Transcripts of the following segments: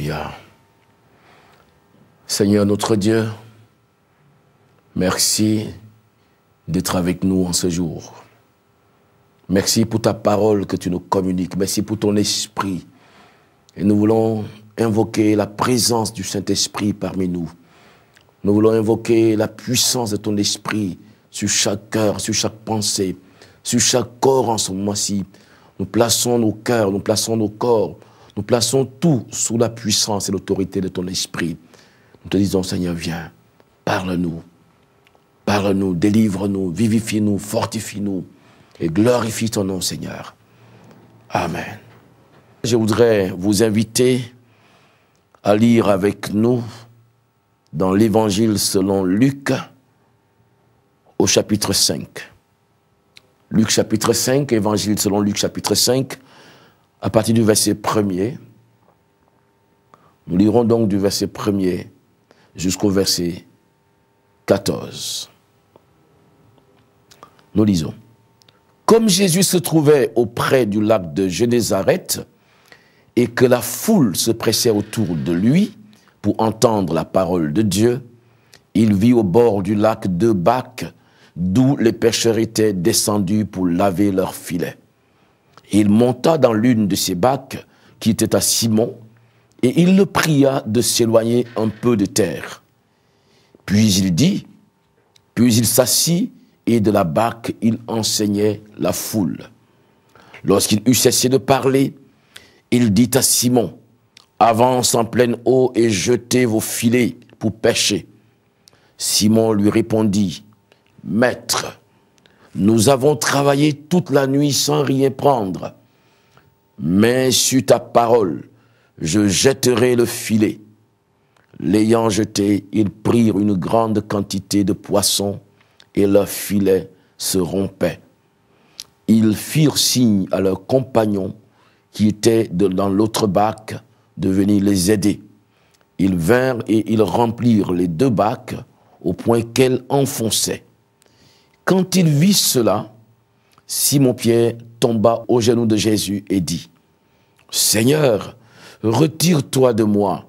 Alléluia. Seigneur notre Dieu, merci d'être avec nous en ce jour. Merci pour ta parole que tu nous communiques. Merci pour ton esprit. Et nous voulons invoquer la présence du Saint-Esprit parmi nous. Nous voulons invoquer la puissance de ton esprit sur chaque cœur, sur chaque pensée, sur chaque corps en ce moment-ci. Nous plaçons nos cœurs, nous plaçons nos corps, nous plaçons tout sous la puissance et l'autorité de ton esprit. Nous te disons, Seigneur, viens, parle-nous. Parle-nous, délivre-nous, vivifie-nous, fortifie-nous et glorifie ton nom, Seigneur. Amen. Je voudrais vous inviter à lire avec nous dans l'Évangile selon Luc, au chapitre 5. Luc chapitre 5, Évangile selon Luc chapitre 5, à partir du verset 1er. Nous lirons donc du verset 1er jusqu'au verset 14. Nous lisons. Comme Jésus se trouvait auprès du lac de Génézareth et que la foule se pressait autour de lui pour entendre la parole de Dieu, il vit au bord du lac 2 bacs d'où les pêcheurs étaient descendus pour laver leurs filets. Il monta dans l'une de ces bacs qui était à Simon et il le pria de s'éloigner un peu de terre. Puis il s'assit et de la barque, il enseignait la foule. Lorsqu'il eut cessé de parler, il dit à Simon, « Avance en pleine eau et jetez vos filets pour pêcher. » Simon lui répondit, « Maître, nous avons travaillé toute la nuit sans rien prendre, mais sur ta parole, je jetterai le filet. » L'ayant jeté, ils prirent une grande quantité de poissons et leur filet se rompait. Ils firent signe à leurs compagnons qui étaient dans l'autre bac de venir les aider. Ils vinrent et ils remplirent les 2 bacs au point qu'elles enfonçaient. Quand il vit cela, Simon-Pierre tomba aux genoux de Jésus et dit, « Seigneur, retire-toi de moi,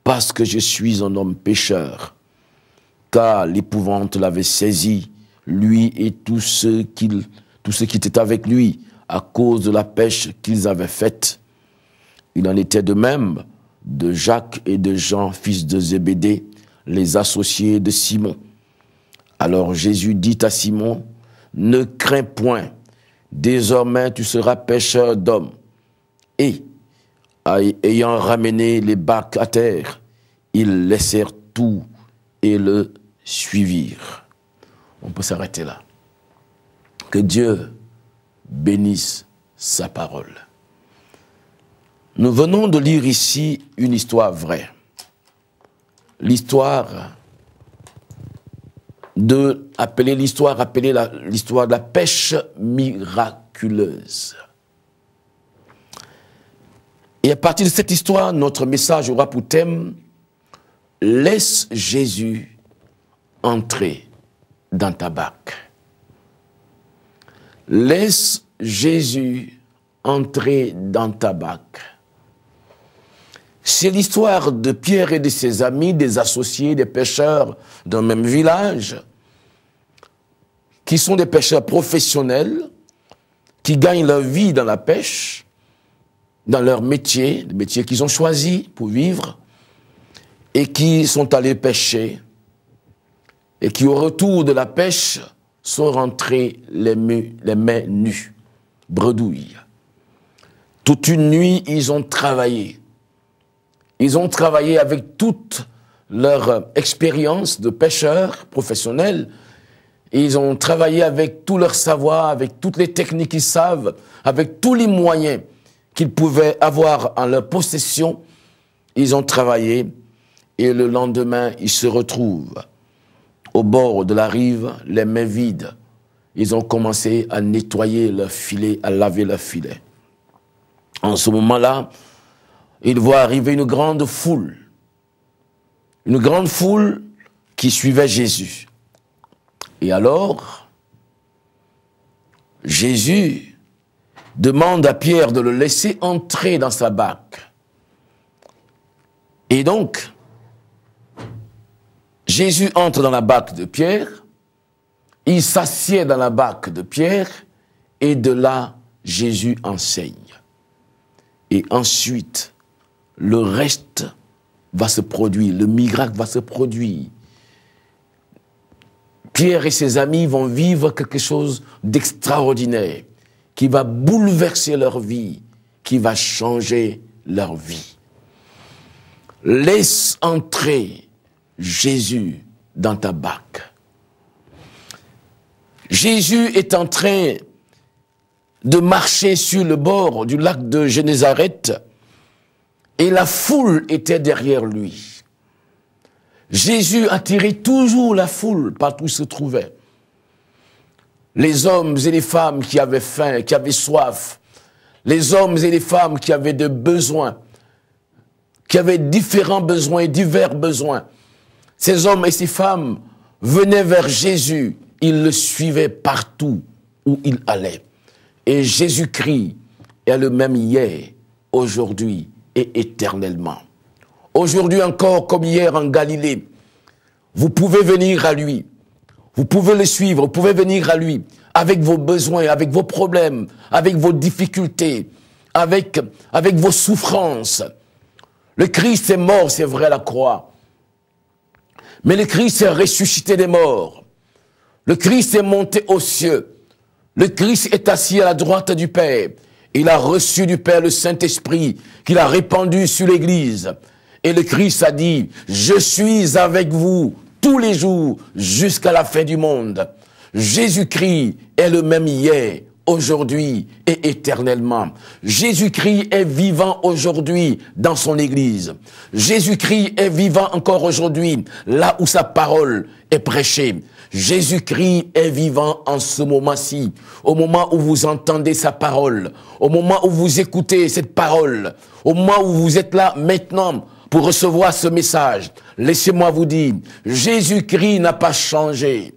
parce que je suis un homme pécheur. » Car l'épouvante l'avait saisi, lui et tous ceux qui étaient avec lui, à cause de la pêche qu'ils avaient faite. Il en était de même de Jacques et de Jean, fils de Zébédée, les associés de Simon. Alors Jésus dit à Simon, « Ne crains point, désormais tu seras pêcheur d'hommes. » Et, ayant ramené les barques à terre, ils laissèrent tout et le suivirent. On peut s'arrêter là. Que Dieu bénisse sa parole. Nous venons de lire ici une histoire vraie. L'histoire de l'histoire de la pêche miraculeuse. Et à partir de cette histoire, notre message aura pour thème « Laisse Jésus entrer dans ta barque. » Laisse Jésus entrer dans ta barque. C'est l'histoire de Pierre et de ses amis, des associés, des pêcheurs d'un même village, qui sont des pêcheurs professionnels, qui gagnent leur vie dans la pêche, dans leur métier, le métier qu'ils ont choisi pour vivre, et qui sont allés pêcher, et qui au retour de la pêche sont rentrés les mains nues, bredouilles. Toute une nuit, ils ont travaillé. Ils ont travaillé avec toute leur expérience de pêcheurs professionnels. Et ils ont travaillé avec tout leur savoir, avec toutes les techniques qu'ils savent, avec tous les moyens qu'ils pouvaient avoir en leur possession. Ils ont travaillé et le lendemain, ils se retrouvent au bord de la rive, les mains vides. Ils ont commencé à nettoyer leurs filets, à laver leurs filets. En ce moment-là, ils voient arriver une grande foule qui suivait Jésus. Et alors, Jésus demande à Pierre de le laisser entrer dans sa barque. Et donc, Jésus entre dans la barque de Pierre, il s'assied dans la barque de Pierre, et de là, Jésus enseigne. Et ensuite, le reste va se produire, le miracle va se produire. Pierre et ses amis vont vivre quelque chose d'extraordinaire, qui va bouleverser leur vie, qui va changer leur vie. Laisse entrer Jésus dans ta barque. Jésus est en train de marcher sur le bord du lac de Génézareth et la foule était derrière lui. Jésus attirait toujours la foule partout où il se trouvait. Les hommes et les femmes qui avaient faim, qui avaient soif, les hommes et les femmes qui avaient des besoins, qui avaient différents besoins, divers besoins. Ces hommes et ces femmes venaient vers Jésus, ils le suivaient partout où il allait. Et Jésus-Christ est le même hier, aujourd'hui et éternellement. Aujourd'hui encore, comme hier en Galilée, vous pouvez venir à lui, vous pouvez le suivre, vous pouvez venir à lui avec vos besoins, avec vos problèmes, avec vos difficultés, avec vos souffrances. Le Christ est mort, c'est vrai, à la croix. Mais le Christ est ressuscité des morts. Le Christ est monté aux cieux. Le Christ est assis à la droite du Père. Il a reçu du Père le Saint-Esprit qu'il a répandu sur l'Église. Et le Christ a dit, je suis avec vous tous les jours jusqu'à la fin du monde. Jésus-Christ est le même hier, aujourd'hui et éternellement. Jésus-Christ est vivant aujourd'hui dans son Église. Jésus-Christ est vivant encore aujourd'hui là où sa parole est prêchée. Jésus-Christ est vivant en ce moment-ci, au moment où vous entendez sa parole, au moment où vous écoutez cette parole, au moment où vous êtes là maintenant pour recevoir ce message. Laissez-moi vous dire, Jésus-Christ n'a pas changé.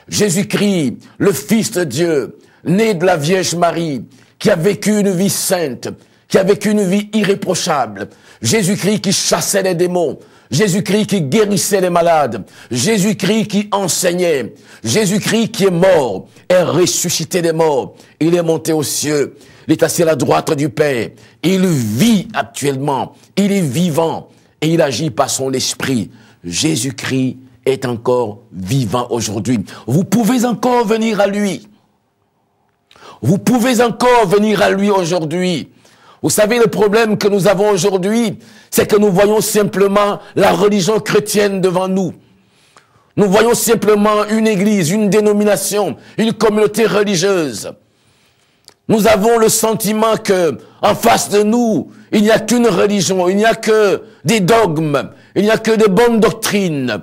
Jésus-Christ, le Fils de Dieu, né de la Vierge Marie, qui a vécu une vie sainte, qui a vécu une vie irréprochable. Jésus-Christ qui chassait les démons. Jésus-Christ qui guérissait les malades. Jésus-Christ qui enseignait. Jésus-Christ qui est mort, est ressuscité des morts. Il est monté aux cieux. Il est assis à la droite du Père. Il vit actuellement. Il est vivant. Et il agit par son esprit. Jésus-Christ est encore vivant aujourd'hui. Vous pouvez encore venir à lui. Vous pouvez encore venir à lui aujourd'hui. Vous savez, le problème que nous avons aujourd'hui, c'est que nous voyons simplement la religion chrétienne devant nous. Nous voyons simplement une église, une dénomination, une communauté religieuse. Nous avons le sentiment que, en face de nous, il n'y a qu'une religion, il n'y a que des dogmes, il n'y a que de bonnes doctrines.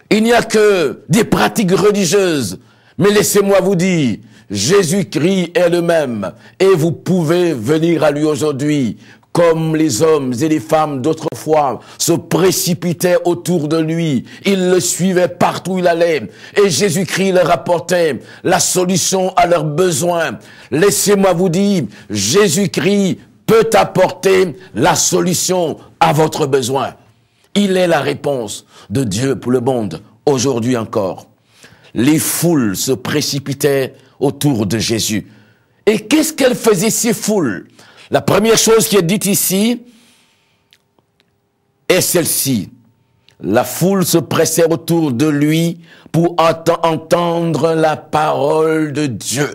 Il n'y a que des pratiques religieuses. Mais laissez-moi vous dire, Jésus-Christ est le même et vous pouvez venir à lui aujourd'hui comme les hommes et les femmes d'autrefois se précipitaient autour de lui. Ils le suivaient partout où il allait et Jésus-Christ leur apportait la solution à leurs besoins. Laissez-moi vous dire, Jésus-Christ peut apporter la solution à votre besoin. Il est la réponse de Dieu pour le monde aujourd'hui encore. Les foules se précipitaient autour de Jésus. Et qu'est-ce qu'elles faisaient ces foules? La première chose qui est dite ici est celle-ci. La foule se pressait autour de lui pour entendre la parole de Dieu.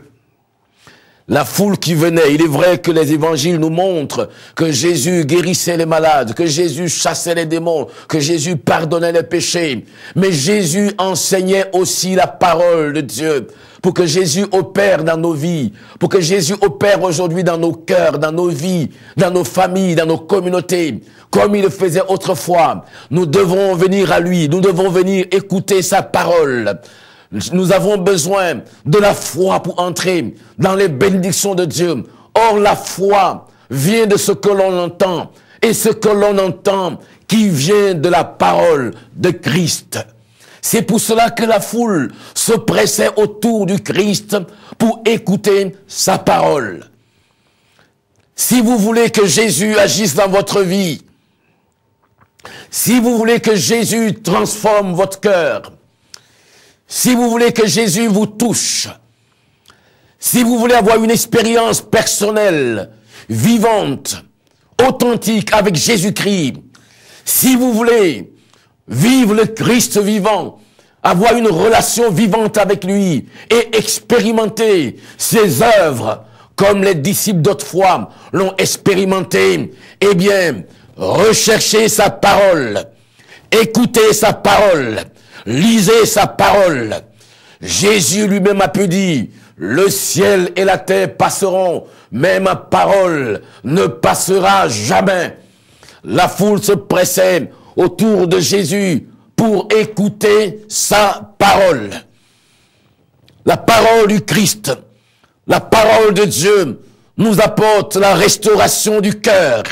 La foule qui venait, il est vrai que les évangiles nous montrent que Jésus guérissait les malades, que Jésus chassait les démons, que Jésus pardonnait les péchés. Mais Jésus enseignait aussi la parole de Dieu pour que Jésus opère dans nos vies, pour que Jésus opère aujourd'hui dans nos cœurs, dans nos vies, dans nos familles, dans nos communautés, comme il le faisait autrefois. Nous devons venir à lui, nous devons venir écouter sa parole. Nous avons besoin de la foi pour entrer dans les bénédictions de Dieu. Or, la foi vient de ce que l'on entend. Et ce que l'on entend qui vient de la parole de Christ. C'est pour cela que la foule se pressait autour du Christ pour écouter sa parole. Si vous voulez que Jésus agisse dans votre vie, Si vous voulez que Jésus transforme votre cœur, si vous voulez que Jésus vous touche, si vous voulez avoir une expérience personnelle, vivante, authentique avec Jésus-Christ, si vous voulez vivre le Christ vivant, avoir une relation vivante avec lui et expérimenter ses œuvres comme les disciples d'autrefois l'ont expérimenté, eh bien, recherchez sa parole, écoutez sa parole, lisez sa parole. Jésus lui-même a pu dire, le ciel et la terre passeront, mais ma parole ne passera jamais. La foule se pressait autour de Jésus pour écouter sa parole. La parole du Christ, la parole de Dieu nous apporte la restauration du cœur.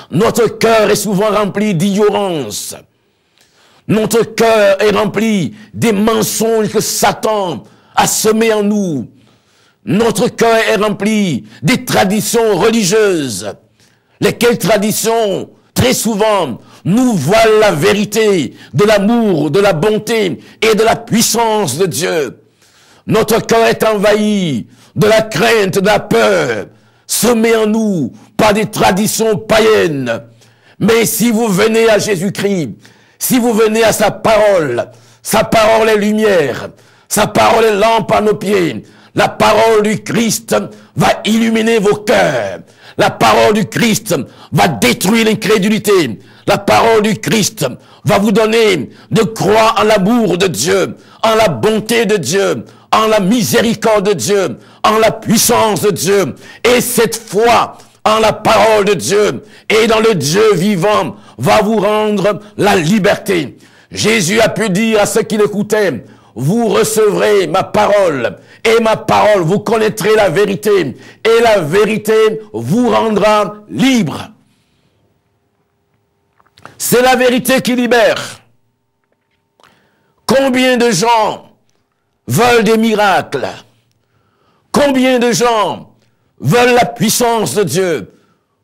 Notre cœur est souvent rempli d'ignorance. Notre cœur est rempli des mensonges que Satan a semés en nous. Notre cœur est rempli des traditions religieuses, lesquelles traditions, très souvent, nous voilent la vérité de l'amour, de la bonté et de la puissance de Dieu. Notre cœur est envahi de la crainte, de la peur, semée en nous par des traditions païennes. Mais si vous venez à Jésus-Christ, si vous venez à sa parole est lumière, sa parole est lampe à nos pieds. La parole du Christ va illuminer vos cœurs. La parole du Christ va détruire l'incrédulité. La parole du Christ va vous donner de croire en l'amour de Dieu, en la bonté de Dieu, en la miséricorde de Dieu, en la puissance de Dieu. Et cette foi en la parole de Dieu et dans le Dieu vivant va vous rendre la liberté. Jésus a pu dire à ceux qui l'écoutaient, vous recevrez ma parole, et ma parole, vous connaîtrez la vérité, et la vérité vous rendra libre. C'est la vérité qui libère. Combien de gens veulent des miracles? Combien de gens veulent la puissance de Dieu?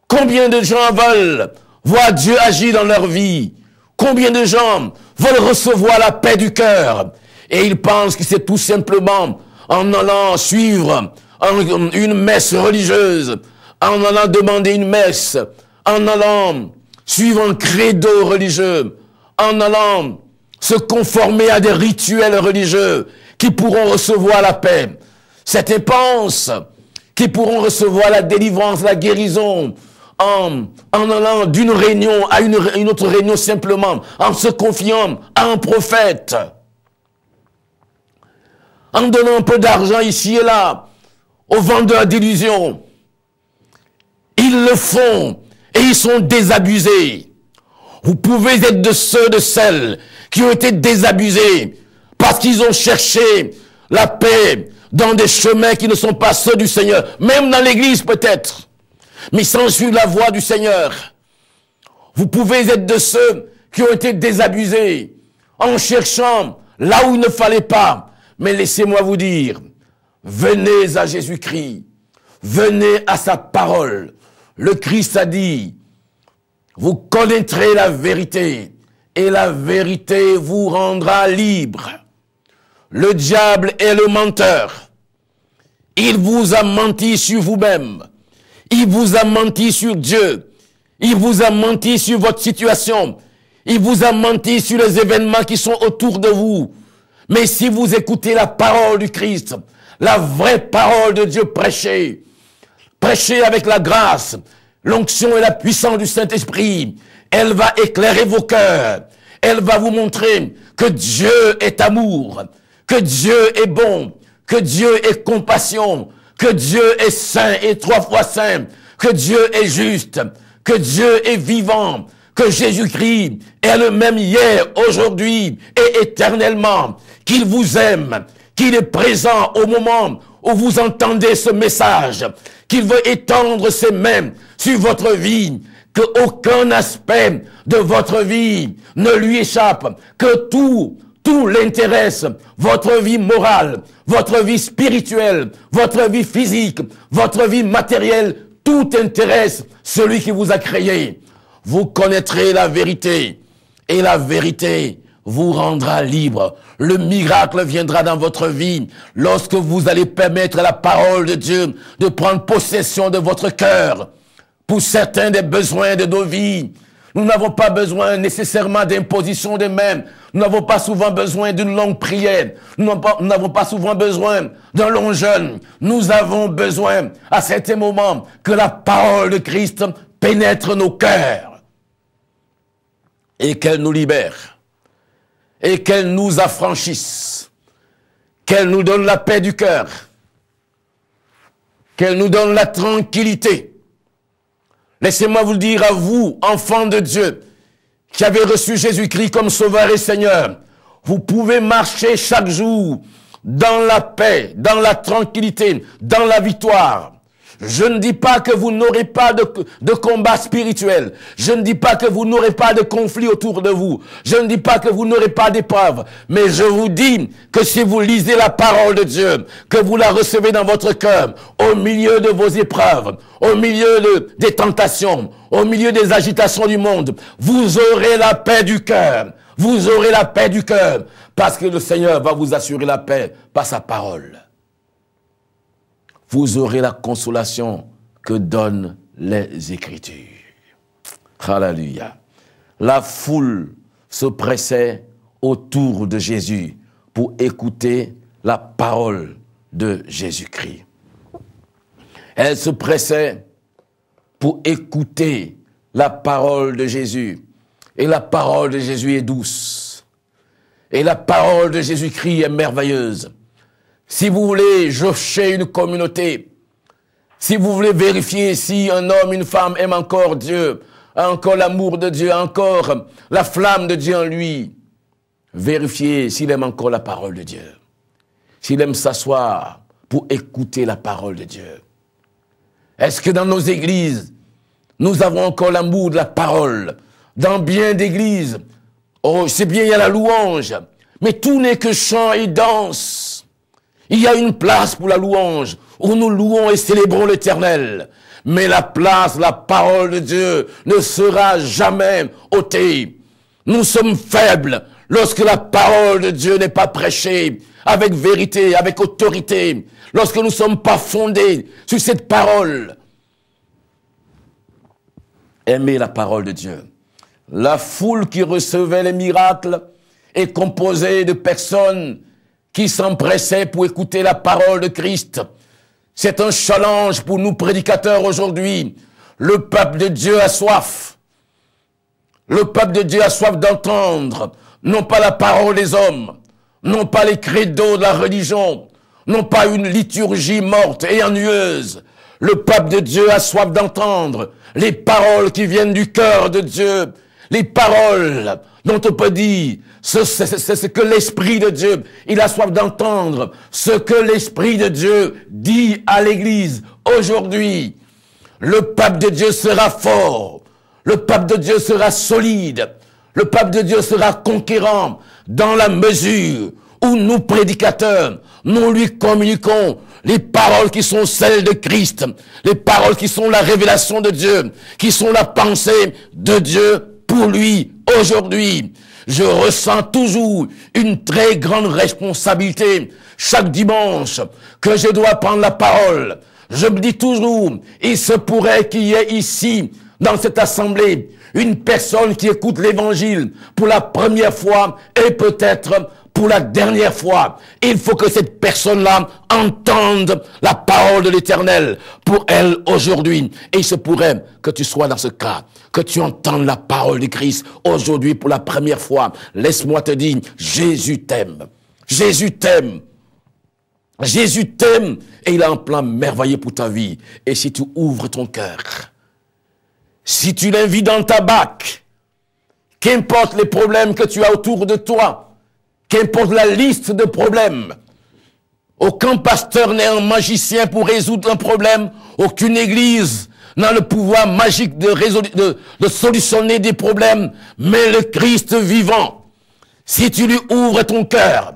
Combien de gens veulent voir Dieu agir dans leur vie? Combien de gens veulent recevoir la paix du cœur? Et ils pensent que c'est tout simplement en allant suivre une messe religieuse, en allant demander une messe, en allant suivre un credo religieux, en allant se conformer à des rituels religieux qui pourront recevoir la paix. Certains pensent qu'ils pourront recevoir la délivrance, la guérison, en allant d'une réunion à une autre réunion simplement, en se confiant à un prophète, en donnant un peu d'argent ici et là aux vendeurs d'illusions. Ils le font et ils sont désabusés. Vous pouvez être de ceux, de celles qui ont été désabusés parce qu'ils ont cherché la paix dans des chemins qui ne sont pas ceux du Seigneur, même dans l'église peut-être, mais sans suivre la voie du Seigneur. Vous pouvez être de ceux qui ont été désabusés en cherchant là où il ne fallait pas. Mais laissez-moi vous dire, venez à Jésus-Christ, venez à sa parole. Le Christ a dit, vous connaîtrez la vérité et la vérité vous rendra libre. Le diable est le menteur. Il vous a menti sur vous-même. Il vous a menti sur Dieu. Il vous a menti sur votre situation. Il vous a menti sur les événements qui sont autour de vous. Mais si vous écoutez la parole du Christ, la vraie parole de Dieu prêchée, prêchée avec la grâce, l'onction et la puissance du Saint-Esprit, elle va éclairer vos cœurs. Elle va vous montrer que Dieu est amour, que Dieu est bon, que Dieu est compassion, que Dieu est saint et 3 fois saint, que Dieu est juste, que Dieu est vivant, que Jésus-Christ est le même hier, aujourd'hui et éternellement, qu'il vous aime, qu'il est présent au moment où vous entendez ce message, qu'il veut étendre ses mains sur votre vie, que aucun aspect de votre vie ne lui échappe, que tout l'intéresse, votre vie morale, votre vie spirituelle, votre vie physique, votre vie matérielle, tout intéresse celui qui vous a créé. vous connaîtrez la vérité, et la vérité vous rendra libre. Le miracle viendra dans votre vie lorsque vous allez permettre à la parole de Dieu de prendre possession de votre cœur. Pour certains des besoins de nos vies, nous n'avons pas besoin nécessairement d'imposition de main. Nous n'avons pas souvent besoin d'une longue prière. Nous n'avons pas souvent besoin d'un long jeûne. Nous avons besoin à certains moments que la parole de Christ pénètre nos cœurs et qu'elle nous libère et qu'elle nous affranchisse, qu'elle nous donne la paix du cœur, qu'elle nous donne la tranquillité. Laissez-moi vous le dire à vous, enfants de Dieu, qui avez reçu Jésus-Christ comme Sauveur et Seigneur, vous pouvez marcher chaque jour dans la paix, dans la tranquillité, dans la victoire. Je ne dis pas que vous n'aurez pas de combat spirituel. Je ne dis pas que vous n'aurez pas de conflit autour de vous. Je ne dis pas que vous n'aurez pas d'épreuves. Mais je vous dis que si vous lisez la parole de Dieu, que vous la recevez dans votre cœur, au milieu de vos épreuves, au milieu des tentations, au milieu des agitations du monde, vous aurez la paix du cœur. Vous aurez la paix du cœur. Parce que le Seigneur va vous assurer la paix par sa parole. Vous aurez la consolation que donnent les Écritures. Alléluia. La foule se pressait autour de Jésus pour écouter la parole de Jésus-Christ. Elle se pressait pour écouter la parole de Jésus. Et la parole de Jésus est douce. Et la parole de Jésus-Christ est merveilleuse. Si vous voulez jauger une communauté, si vous voulez vérifier si un homme, une femme aime encore Dieu, a encore l'amour de Dieu, a encore la flamme de Dieu en lui, vérifiez s'il aime encore la parole de Dieu. S'il aime s'asseoir pour écouter la parole de Dieu. Est-ce que dans nos églises, nous avons encore l'amour de la parole? Dans bien d'églises, oh, c'est bien, il y a la louange, mais tout n'est que chant et danse. Il y a une place pour la louange, où nous louons et célébrons l'Éternel. Mais la place, la parole de Dieu ne sera jamais ôtée. Nous sommes faibles lorsque la parole de Dieu n'est pas prêchée avec vérité, avec autorité. Lorsque nous ne sommes pas fondés sur cette parole. Aimez la parole de Dieu. La foule qui recevait les miracles est composée de personnes qui s'empressaient pour écouter la parole de Christ. C'est un challenge pour nous prédicateurs aujourd'hui. Le peuple de Dieu a soif. Le peuple de Dieu a soif d'entendre, non pas la parole des hommes, non pas les credos de la religion, non pas une liturgie morte et ennuyeuse. Le peuple de Dieu a soif d'entendre les paroles qui viennent du cœur de Dieu, les paroles dont on peut dire, c'est ce que l'Esprit de Dieu, il a soif d'entendre ce que l'Esprit de Dieu dit à l'Église aujourd'hui. Le peuple de Dieu sera fort, le peuple de Dieu sera solide, le peuple de Dieu sera conquérant dans la mesure où nous prédicateurs, nous lui communiquons les paroles qui sont celles de Christ, les paroles qui sont la révélation de Dieu, qui sont la pensée de Dieu pour lui aujourd'hui. Je ressens toujours une très grande responsabilité chaque dimanche que je dois prendre la parole. Je me dis toujours, il se pourrait qu'il y ait ici, dans cette assemblée, une personne qui écoute l'évangile pour la première fois et peut-être pour la dernière fois. Il faut que cette personne-là entende la parole de l'Éternel pour elle aujourd'hui. Et il se pourrait que tu sois dans ce cas, que tu entendes la parole de Christ aujourd'hui pour la première fois. Laisse-moi te dire, Jésus t'aime. Jésus t'aime. Jésus t'aime et il a un plan merveilleux pour ta vie. Et si tu ouvres ton cœur, si tu l'invites dans ta barque, qu'importe les problèmes que tu as autour de toi, qu'importe la liste de problèmes, aucun pasteur n'est un magicien pour résoudre un problème, aucune église n'a le pouvoir magique de solutionner des problèmes, mais le Christ vivant, si tu lui ouvres ton cœur,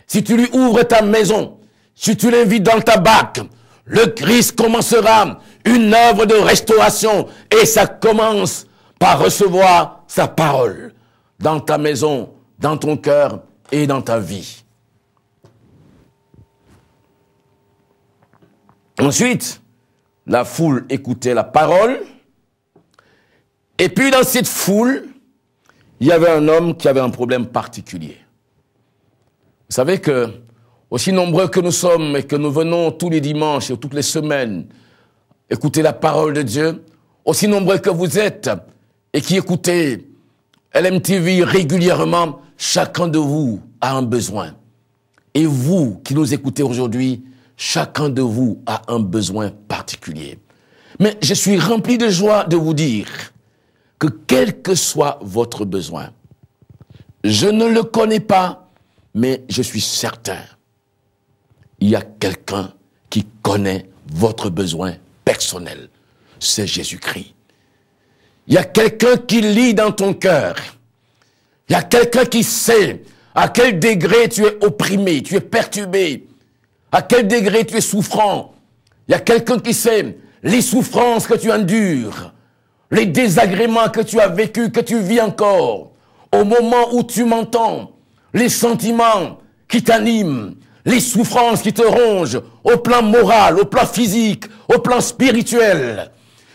si tu lui ouvres ta maison, si tu l'invites dans ta barque, le Christ commencera une œuvre de restauration et ça commence par recevoir sa parole dans ta maison, dans ton cœur et dans ta vie. Ensuite, la foule écoutait la parole. Et puis dans cette foule, il y avait un homme qui avait un problème particulier. Vous savez que, aussi nombreux que nous sommes et que nous venons tous les dimanches et toutes les semaines écouter la parole de Dieu, aussi nombreux que vous êtes et qui écoutez LMTV régulièrement, chacun de vous a un besoin. Et vous qui nous écoutez aujourd'hui, chacun de vous a un besoin particulier. Mais je suis rempli de joie de vous dire que quel que soit votre besoin, je ne le connais pas, mais je suis certain, il y a quelqu'un qui connaît votre besoin personnel. C'est Jésus-Christ. Il y a quelqu'un qui lit dans ton cœur. Il y a quelqu'un qui sait à quel degré tu es opprimé, tu es perturbé, à quel degré tu es souffrant. Il y a quelqu'un qui sait les souffrances que tu endures, les désagréments que tu as vécus, que tu vis encore, au moment où tu m'entends, les sentiments qui t'animent, les souffrances qui te rongent, au plan moral, au plan physique, au plan spirituel.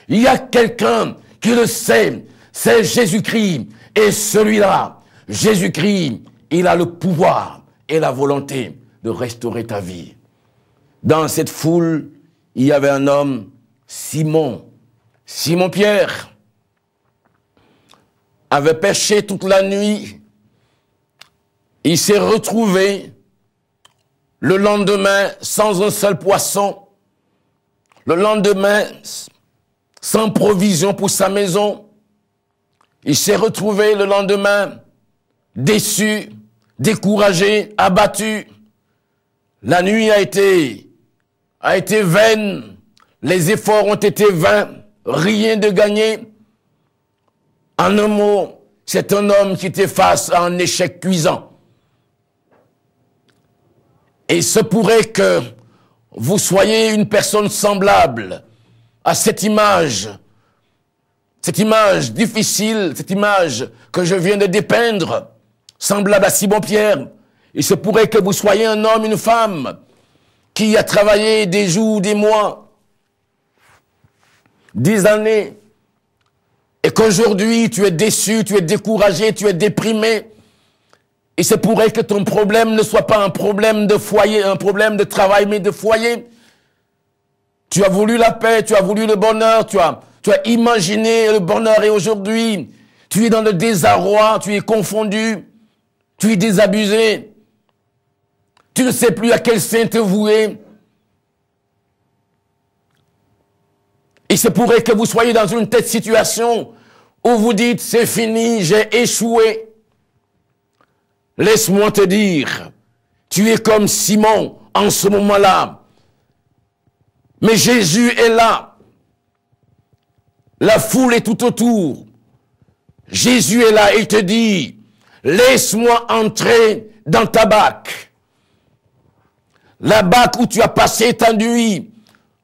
Il y a quelqu'un qui le sait, c'est Jésus-Christ. Et celui-là, Jésus-Christ, il a le pouvoir et la volonté de restaurer ta vie. Dans cette foule, il y avait un homme, Simon-Pierre, avait pêché toute la nuit. Il s'est retrouvé le lendemain sans un seul poisson. Le lendemain, sans provision pour sa maison. Il s'est retrouvé le lendemain déçu, découragé, abattu. La nuit a été vaine. Les efforts ont été vains. Rien de gagné. En un mot, c'est un homme qui était face à un échec cuisant. Et il se pourrait que vous soyez une personne semblable à cette image difficile, cette image que je viens de dépeindre, semblable à Simon-Pierre. Il se pourrait que vous soyez un homme, une femme, qui a travaillé des jours, des mois, des années, et qu'aujourd'hui tu es déçu, tu es découragé, tu es déprimé. Il se pourrait que ton problème ne soit pas un problème de foyer, un problème de travail, mais de foyer. Tu as voulu la paix, tu as voulu le bonheur, tu as imaginé le bonheur et aujourd'hui, tu es dans le désarroi, tu es confondu, tu es désabusé. Tu ne sais plus à quel saint te vouer. Il se pourrait que vous soyez dans une telle situation où vous dites, c'est fini, j'ai échoué. Laisse-moi te dire, tu es comme Simon en ce moment-là. Mais Jésus est là. La foule est tout autour. Jésus est là et te dit, laisse-moi entrer dans ta barque. La barque où tu as passé ta nuit.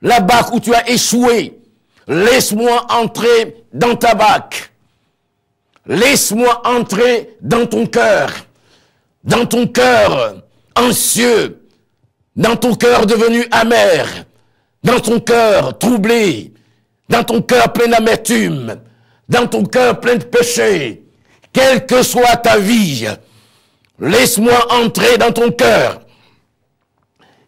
La barque où tu as échoué. Laisse-moi entrer dans ta barque. Laisse-moi entrer dans ton cœur. Dans ton cœur anxieux. Dans ton cœur devenu amer. Dans ton cœur troublé. Dans ton cœur plein d'amertume. Dans ton cœur plein de péché. Quelle que soit ta vie. Laisse-moi entrer dans ton cœur.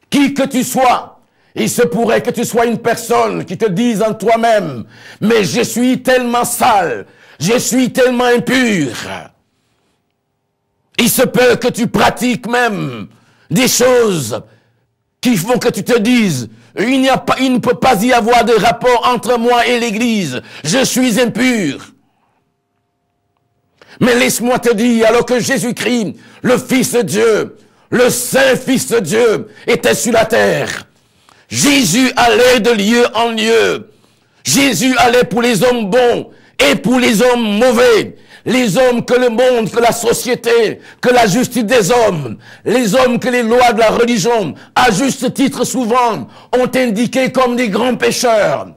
Qui que tu sois, il se pourrait que tu sois une personne qui te dise en toi-même, mais je suis tellement sale, je suis tellement impur. Il se peut que tu pratiques même des choses qui font que tu te dises, il ne peut pas y avoir de rapport entre moi et l'Église, je suis impur. Mais laisse-moi te dire, alors que Jésus-Christ, le Fils de Dieu, le Saint Fils de Dieu, était sur la terre. Jésus allait de lieu en lieu. Jésus allait pour les hommes bons et pour les hommes mauvais. Les hommes que le monde, que la société, que la justice des hommes, les hommes que les lois de la religion, à juste titre souvent, ont indiqués comme des grands pécheurs.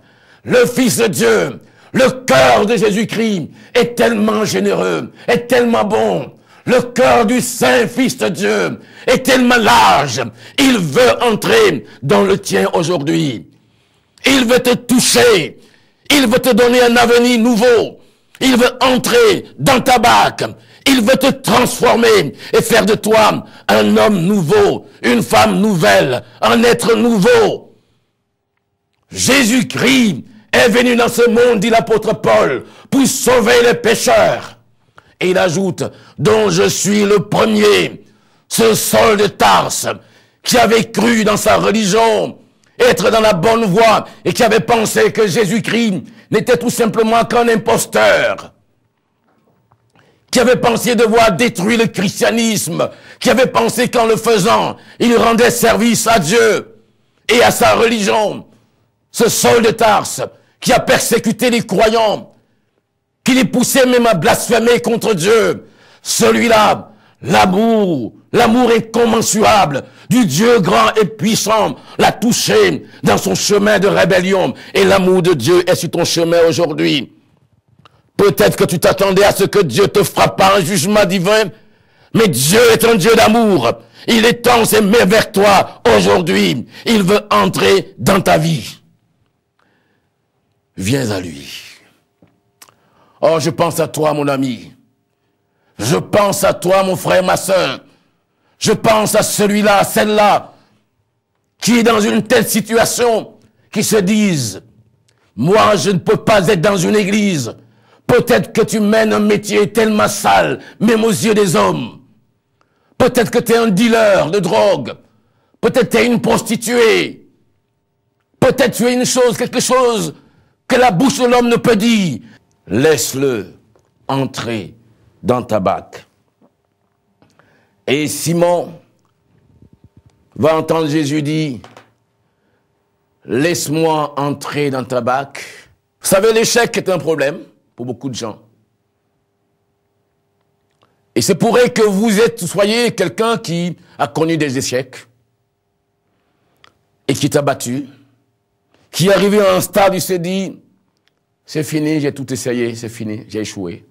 Le Fils de Dieu, Le cœur de Jésus-Christ est tellement généreux, est tellement bon. Le cœur du Saint-Fils de Dieu est tellement large. Il veut entrer dans le tien aujourd'hui. Il veut te toucher. Il veut te donner un avenir nouveau. Il veut entrer dans ta barque. Il veut te transformer et faire de toi un homme nouveau, une femme nouvelle, un être nouveau. Jésus-Christ est venu dans ce monde, dit l'apôtre Paul, pour sauver les pécheurs. Et il ajoute, dont je suis le premier, ce Saul de Tarse, qui avait cru dans sa religion, être dans la bonne voie, et qui avait pensé que Jésus-Christ n'était tout simplement qu'un imposteur, qui avait pensé devoir détruire le christianisme, qui avait pensé qu'en le faisant, il rendait service à Dieu et à sa religion. Ce Saul de Tarse, qui a persécuté les croyants, qui les poussait même à blasphémer contre Dieu, celui-là, l'amour incommensurable du Dieu grand et puissant l'a touché dans son chemin de rébellion. Et l'amour de Dieu est sur ton chemin aujourd'hui. Peut-être que tu t'attendais à ce que Dieu te frappe par un jugement divin, mais Dieu est un Dieu d'amour. Il est temps s'aimer vers toi aujourd'hui. Il veut entrer dans ta vie. Viens à lui. Oh, je pense à toi, mon ami. Je pense à toi, mon frère, ma soeur. Je pense à celui-là, celle-là, qui est dans une telle situation, qui se disent, moi, je ne peux pas être dans une église. Peut-être que tu mènes un métier tellement sale, même aux yeux des hommes. Peut-être que tu es un dealer de drogue. Peut-être que tu es une prostituée. Peut-être que tu es une chose, quelque chose que la bouche de l'homme ne peut dire. Laisse-le entrer dans ta barque. Et Simon va entendre Jésus dire, laisse-moi entrer dans ta barque. Vous savez, l'échec est un problème pour beaucoup de gens. Et c'est pour que soyez quelqu'un qui a connu des échecs et qui t'a battu, qui est arrivé à un stade où il s'est dit, c'est fini, j'ai tout essayé, c'est fini, j'ai échoué.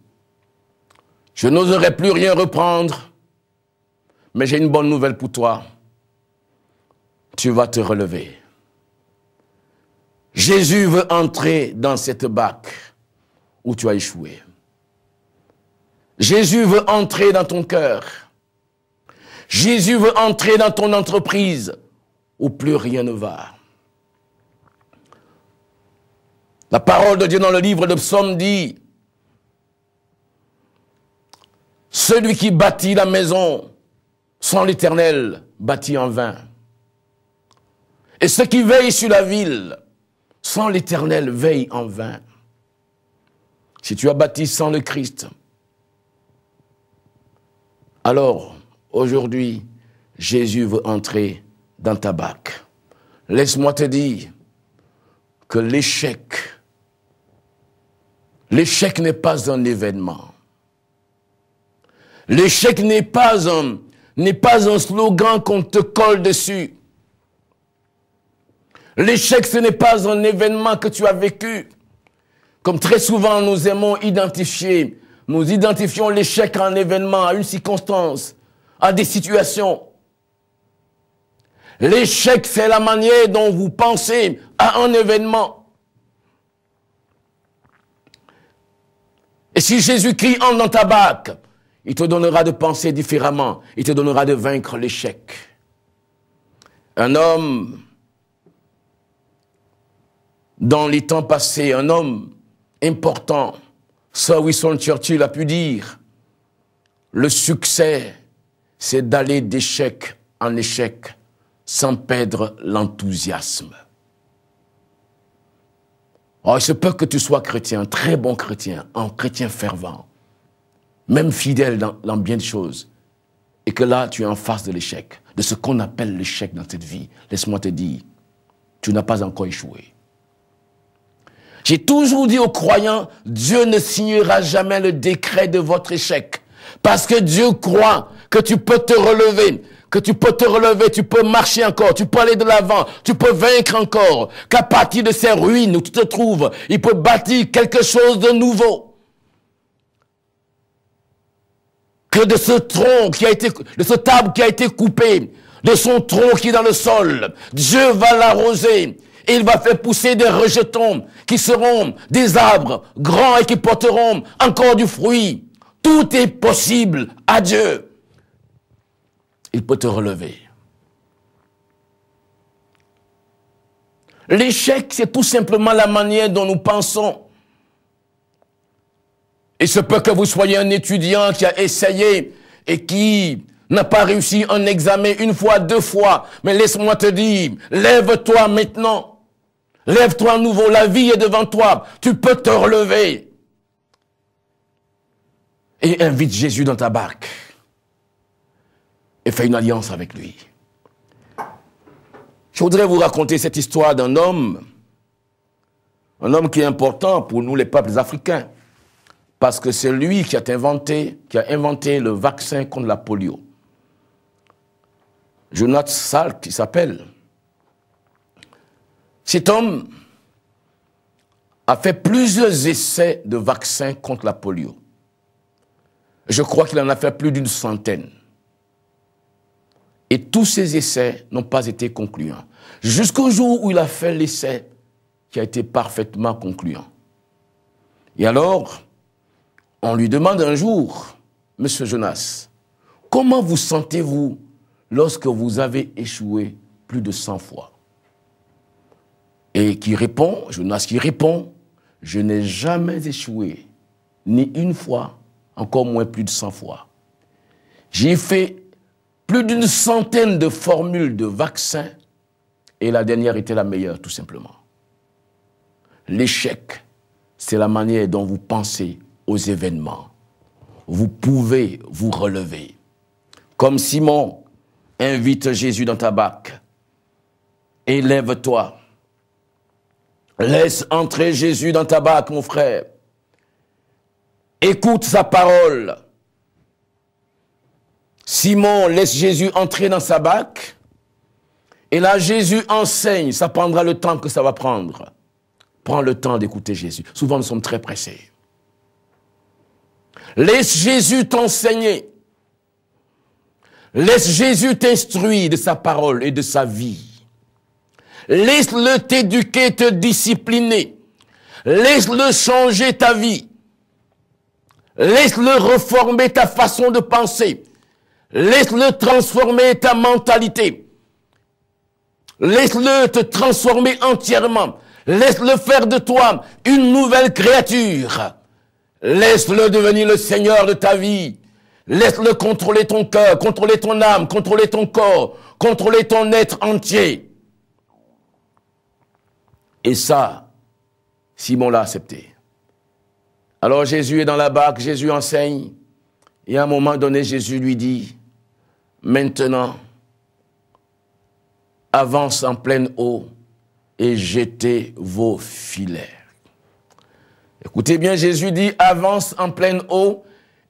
Je n'oserai plus rien reprendre, mais j'ai une bonne nouvelle pour toi. Tu vas te relever. Jésus veut entrer dans cette barque où tu as échoué. Jésus veut entrer dans ton cœur. Jésus veut entrer dans ton entreprise où plus rien ne va. La parole de Dieu dans le livre de Psaume dit, celui qui bâtit la maison sans l'Éternel bâtit en vain. Et ceux qui veillent sur la ville sans l'Éternel veillent en vain. Si tu as bâti sans le Christ, alors aujourd'hui, Jésus veut entrer dans ta barque. Laisse-moi te dire que l'échec n'est pas un événement. L'échec n'est pas un slogan qu'on te colle dessus. L'échec, ce n'est pas un événement que tu as vécu. Comme très souvent, nous aimons identifier. Nous identifions l'échec à un événement, à une circonstance, à des situations. L'échec, c'est la manière dont vous pensez à un événement. Et si Jésus-Christ entre dans ta barque, il te donnera de penser différemment. Il te donnera de vaincre l'échec. Un homme, dans les temps passés, un homme important, Sir Winston Churchill a pu dire, le succès, c'est d'aller d'échec en échec sans perdre l'enthousiasme. Oh, il se peut que tu sois chrétien, très bon chrétien, un chrétien fervent, même fidèle dans bien de choses, et que là, tu es en face de l'échec, de ce qu'on appelle l'échec dans cette vie. Laisse-moi te dire, tu n'as pas encore échoué. J'ai toujours dit aux croyants, Dieu ne signera jamais le décret de votre échec. Parce que Dieu croit que tu peux te relever, tu peux marcher encore, tu peux aller de l'avant, tu peux vaincre encore, qu'à partir de ces ruines où tu te trouves, il peut bâtir quelque chose de nouveau. Que de ce tronc de cet arbre qui a été coupé, de son tronc qui est dans le sol, Dieu va l'arroser. Et il va faire pousser des rejetons qui seront des arbres grands et qui porteront encore du fruit. Tout est possible à Dieu. Il peut te relever. L'échec, c'est tout simplement la manière dont nous pensons. Il se peut que vous soyez un étudiant qui a essayé et qui n'a pas réussi un examen une fois, deux fois. Mais laisse-moi te dire, lève-toi maintenant. Lève-toi à nouveau, la vie est devant toi. Tu peux te relever. Et invite Jésus dans ta barque. Et fais une alliance avec lui. Je voudrais vous raconter cette histoire d'un homme. Un homme qui est important pour nous les peuples africains. Parce que c'est lui qui a inventé le vaccin contre la polio. Jonas Salk, il s'appelle. Cet homme a fait plusieurs essais de vaccins contre la polio. Je crois qu'il en a fait plus d'100. Et tous ces essais n'ont pas été concluants. Jusqu'au jour où il a fait l'essai qui a été parfaitement concluant. Et alors, on lui demande un jour, Monsieur Jonas, comment vous sentez-vous lorsque vous avez échoué plus de 100 fois? Et Jonas qui répond, je n'ai jamais échoué, ni une fois, encore moins plus de 100 fois. J'ai fait plus d'100 de formules de vaccins et la dernière était la meilleure, tout simplement. L'échec, c'est la manière dont vous pensez aux événements. Vous pouvez vous relever. Comme Simon invite Jésus dans ta barque. Élève-toi. Laisse entrer Jésus dans ta barque, mon frère. Écoute sa parole. Simon laisse Jésus entrer dans sa barque. Et là, Jésus enseigne. Ça prendra le temps que ça va prendre. Prends le temps d'écouter Jésus. Souvent, nous sommes très pressés. Laisse Jésus t'enseigner. Laisse Jésus t'instruire de sa parole et de sa vie. Laisse-le t'éduquer, te discipliner. Laisse-le changer ta vie. Laisse-le reformer ta façon de penser. Laisse-le transformer ta mentalité. Laisse-le te transformer entièrement. Laisse-le faire de toi une nouvelle créature. Laisse-le devenir le Seigneur de ta vie. Laisse-le contrôler ton cœur, contrôler ton âme, contrôler ton corps, contrôler ton être entier. Et ça, Simon l'a accepté. Alors Jésus est dans la barque, Jésus enseigne. Et à un moment donné, Jésus lui dit, maintenant, avance en pleine eau et jetez vos filets. Écoutez bien, Jésus dit, avance en pleine eau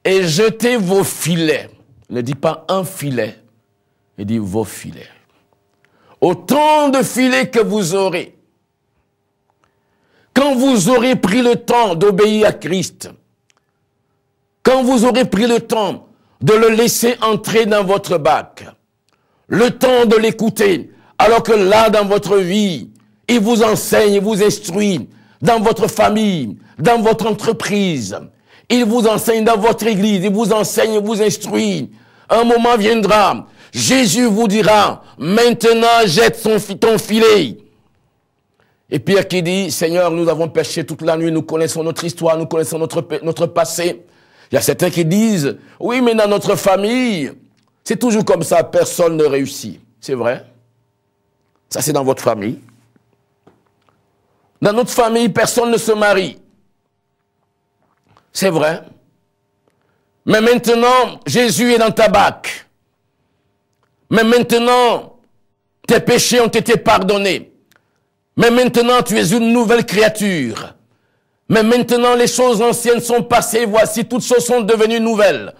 et jetez vos filets. Il ne dit pas un filet, il dit vos filets. Autant de filets que vous aurez. Quand vous aurez pris le temps d'obéir à Christ, quand vous aurez pris le temps de le laisser entrer dans votre barque, le temps de l'écouter, alors que là, dans votre vie, il vous enseigne, il vous instruit, dans votre famille, dans votre entreprise, il vous enseigne dans votre église, il vous enseigne, il vous instruit. Un moment viendra, Jésus vous dira, maintenant jette ton filet. Et Pierre qui dit, Seigneur, nous avons péché toute la nuit, nous connaissons notre histoire, nous connaissons notre passé. Il y a certains qui disent, oui, mais dans notre famille, c'est toujours comme ça, personne ne réussit. C'est vrai. Ça, c'est dans votre famille. Dans notre famille, personne ne se marie. C'est vrai. Mais maintenant, Jésus est dans ta barque. Mais maintenant, tes péchés ont été pardonnés. Mais maintenant, tu es une nouvelle créature. Mais maintenant, les choses anciennes sont passées. Voici, toutes choses sont devenues nouvelles.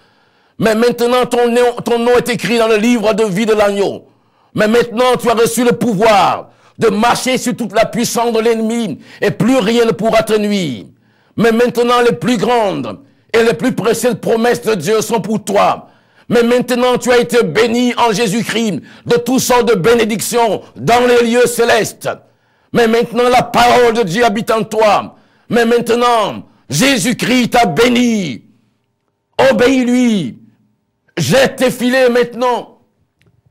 Mais maintenant, ton nom est écrit dans le livre de vie de l'agneau. Mais maintenant, tu as reçu le pouvoir de marcher sur toute la puissance de l'ennemi et plus rien ne pourra te nuire. Mais maintenant, les plus grandes et les plus précieuses promesses de Dieu sont pour toi. Mais maintenant, tu as été béni en Jésus-Christ de toutes sortes de bénédictions dans les lieux célestes. Mais maintenant, la parole de Dieu habite en toi. Mais maintenant, Jésus-Christ t'a béni. Obéis-lui. Jette tes filets maintenant.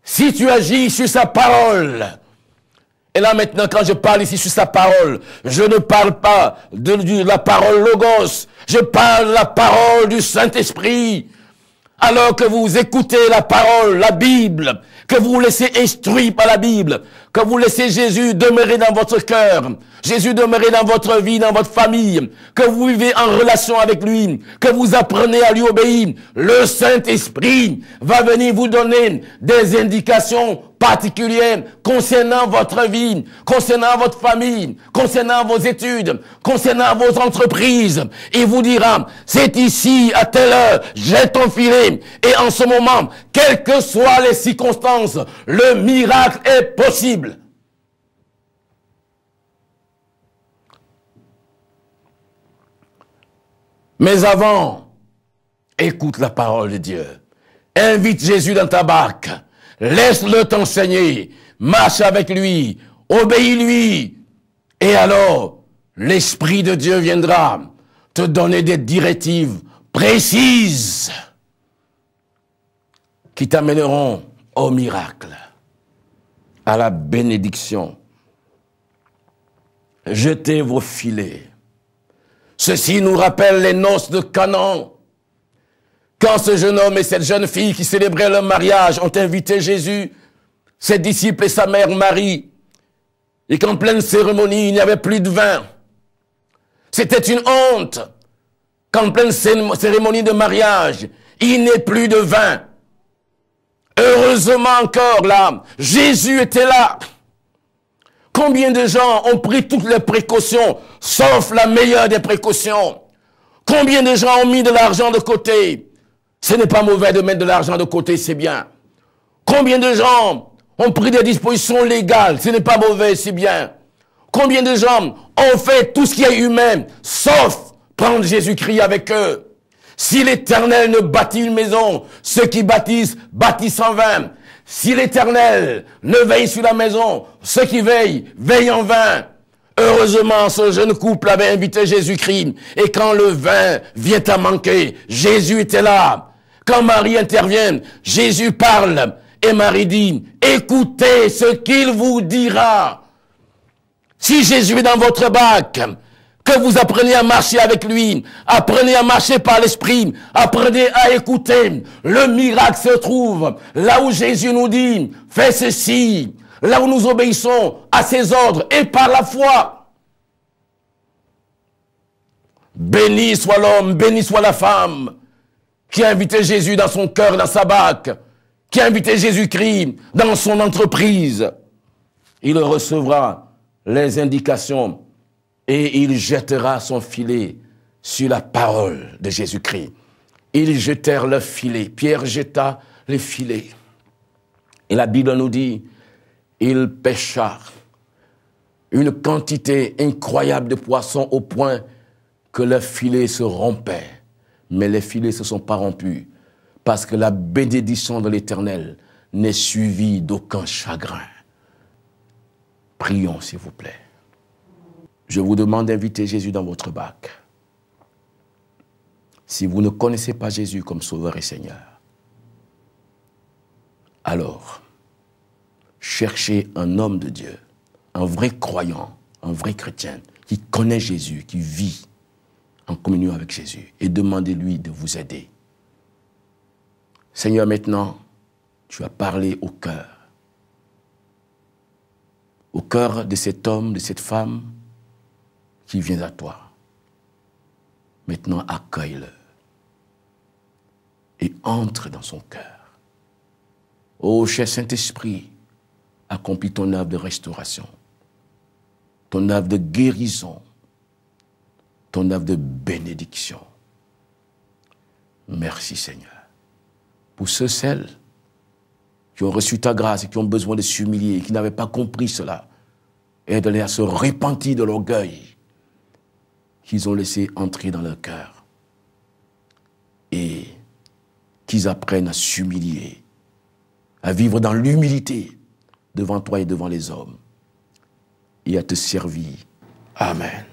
Si tu agis sur sa parole. Et là maintenant, quand je parle ici sur sa parole, je ne parle pas de la parole Logos. Je parle de la parole du Saint-Esprit. Alors que vous écoutez la parole, la Bible, que vous vous laissez instruire par la Bible, que vous laissez Jésus demeurer dans votre cœur, Jésus demeurer dans votre vie, dans votre famille, que vous vivez en relation avec lui, que vous apprenez à lui obéir, le Saint-Esprit va venir vous donner des indications particulières concernant votre vie, concernant votre famille, concernant vos études, concernant vos entreprises. Il vous dira, c'est ici, à telle heure, jette ton filet. Et en ce moment, quelles que soient les circonstances, le miracle est possible. Mais avant, écoute la parole de Dieu. Invite Jésus dans ta barque. Laisse-le t'enseigner. Marche avec lui. Obéis-lui. Et alors, l'Esprit de Dieu viendra te donner des directives précises qui t'amèneront au miracle, à la bénédiction. Jetez vos filets. Ceci nous rappelle les noces de Canaan. Quand ce jeune homme et cette jeune fille qui célébraient leur mariage ont invité Jésus, ses disciples et sa mère Marie, et qu'en pleine cérémonie, il n'y avait plus de vin. C'était une honte qu'en pleine cérémonie de mariage, il n'ait plus de vin. Heureusement encore là, Jésus était là. Combien de gens ont pris toutes les précautions, sauf la meilleure des précautions? Combien de gens ont mis de l'argent de côté? Ce n'est pas mauvais de mettre de l'argent de côté, c'est bien. Combien de gens ont pris des dispositions légales? Ce n'est pas mauvais, c'est bien. Combien de gens ont fait tout ce qui est humain, sauf prendre Jésus-Christ avec eux? Si l'Éternel ne bâtit une maison, ceux qui bâtissent, bâtissent en vain. Si l'Éternel ne veille sur la maison, ceux qui veillent, veillent en vain. Heureusement, ce jeune couple avait invité Jésus-Christ. Et quand le vin vient à manquer, Jésus était là. Quand Marie intervient, Jésus parle. Et Marie dit, écoutez ce qu'il vous dira. Si Jésus est dans votre barque, que vous appreniez à marcher avec lui, apprenez à marcher par l'esprit, apprenez à écouter. Le miracle se trouve là où Jésus nous dit, fais ceci, là où nous obéissons à ses ordres et par la foi. Béni soit l'homme, béni soit la femme qui a invité Jésus dans son cœur, dans sa barque, qui a invité Jésus-Christ dans son entreprise. Il recevra les indications et il jettera son filet sur la parole de Jésus-Christ. Ils jetèrent leur filet. Pierre jeta les filets. Et la Bible nous dit, il pêcha une quantité incroyable de poissons au point que leurs filets se rompaient. Mais les filets ne se sont pas rompus parce que la bénédiction de l'Éternel n'est suivie d'aucun chagrin. Prions, s'il vous plaît. Je vous demande d'inviter Jésus dans votre barque. Si vous ne connaissez pas Jésus comme Sauveur et Seigneur, alors, cherchez un homme de Dieu, un vrai croyant, un vrai chrétien, qui connaît Jésus, qui vit en communion avec Jésus, et demandez-lui de vous aider. Seigneur, maintenant, tu as parlé au cœur de cet homme, de cette femme, qui vient à toi. Maintenant, accueille-le et entre dans son cœur. Ô cher Saint-Esprit, accomplis ton œuvre de restauration, ton œuvre de guérison, ton œuvre de bénédiction. Merci Seigneur. pour ceux, celles qui ont reçu ta grâce et qui ont besoin de s'humilier, et qui n'avaient pas compris cela. Aide-les à se repentir de l'orgueil qu'ils ont laissé entrer dans leur cœur. Et qu'ils apprennent à s'humilier, à vivre dans l'humilité devant toi et devant les hommes, et à te servir. Amen.